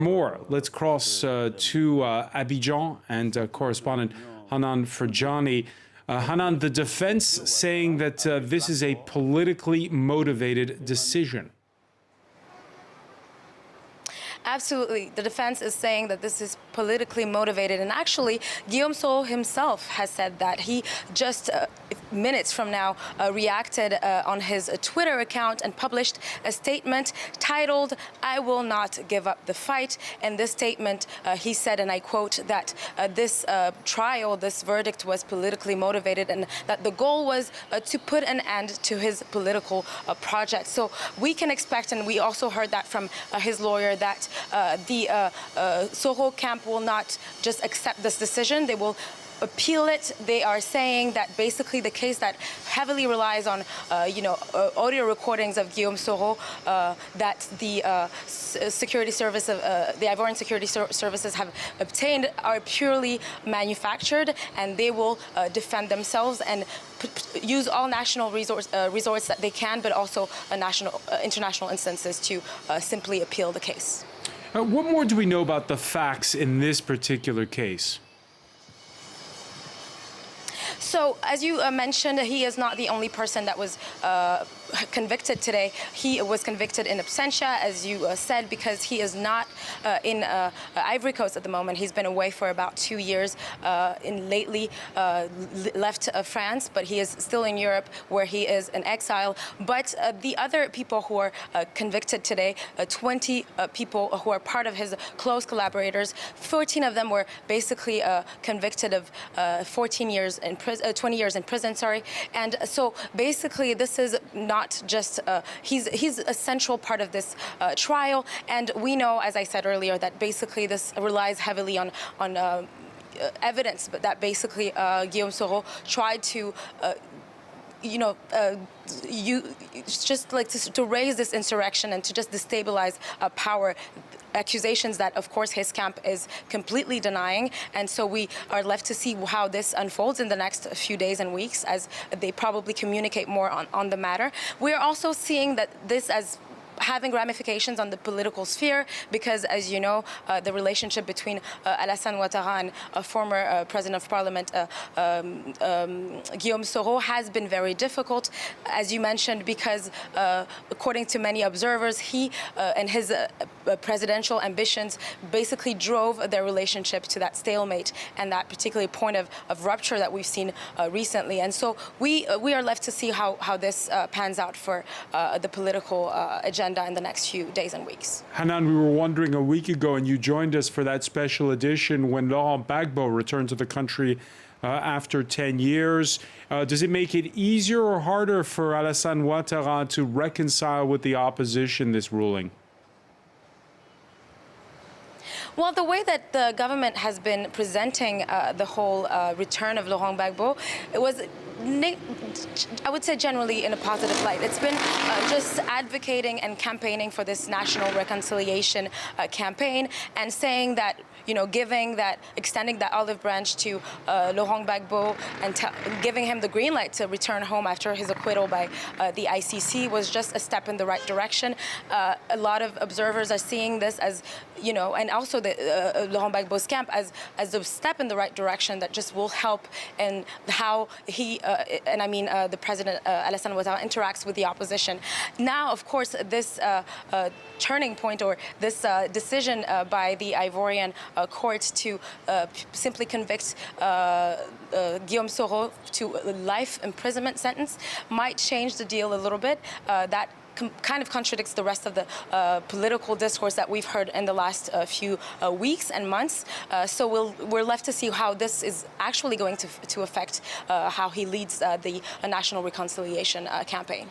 More. Let's cross to Abidjan and correspondent Hannane Ferdjani. Hannane, the defense saying that this is a politically motivated decision. Absolutely. The defense is saying that this is politically motivated. And actually, Guillaume Soro himself has said that. He just minutes from now reacted on his Twitter account and published a statement titled, "I will not give up the fight." In this statement, he said, and I quote, that this trial, this verdict was politically motivated and that the goal was to put an end to his political project. So we can expect, and we also heard that from his lawyer, that the Soro camp will not just accept this decision. They will appeal it. They are saying that basically the case that heavily relies on, audio recordings of Guillaume Soro, that the security service of the Ivorian security services have obtained are purely manufactured, and they will defend themselves and use all national resources that they can, but also international instances to simply appeal the case. What more do we know about the facts in this particular case? So, as you mentioned, he is not the only person that was convicted today. He was convicted in absentia, as you said, because he is not in Ivory Coast at the moment. He's been away for about 2 years lately left France, but he is still in Europe where he is in exile. But the other people who are convicted today, 20 people who are part of his close collaborators, 14 of them were basically convicted of 20 years in prison, sorry. And so basically this is not just, he's a central part of this trial. And we know, as I said earlier, that basically this relies heavily on evidence, but that basically Guillaume Soro tried to just like to raise this insurrection and to just destabilize power. Accusations that, of course, his camp is completely denying. And so we are left to see how this unfolds in the next few days and weeks as they probably communicate more on the matter. We are also seeing that this as having ramifications on the political sphere because, as you know, the relationship between Alassane Ouattara and former President of Parliament Guillaume Soro has been very difficult, as you mentioned, because according to many observers, he and his presidential ambitions basically drove their relationship to that stalemate and that particular point of rupture that we've seen recently. And so we are left to see how this pans out for the political agenda in the next few days and weeks. Hannane, we were wondering a week ago, and you joined us for that special edition when Laurent Gbagbo returned to the country after 10 years. Does it make it easier or harder for Alassane Ouattara to reconcile with the opposition, this ruling? Well, the way that the government has been presenting the whole return of Laurent Gbagbo, it was, I would say, generally in a positive light. It's been just advocating and campaigning for this national reconciliation campaign and saying that, extending that olive branch to Laurent Gbagbo and giving him the green light to return home after his acquittal by the ICC was just a step in the right direction. A lot of observers are seeing this as, and also the Laurent Gbagbo's camp as a step in the right direction that just will help in how he, the President Alassane Ouattara interacts with the opposition. Now, of course, this turning point or this decision by the Ivorian court to simply convict Guillaume Soro to a life imprisonment sentence might change the deal a little bit. That kind of contradicts the rest of the political discourse that we've heard in the last few weeks and months. So we're left to see how this is actually going to affect how he leads the national reconciliation campaign.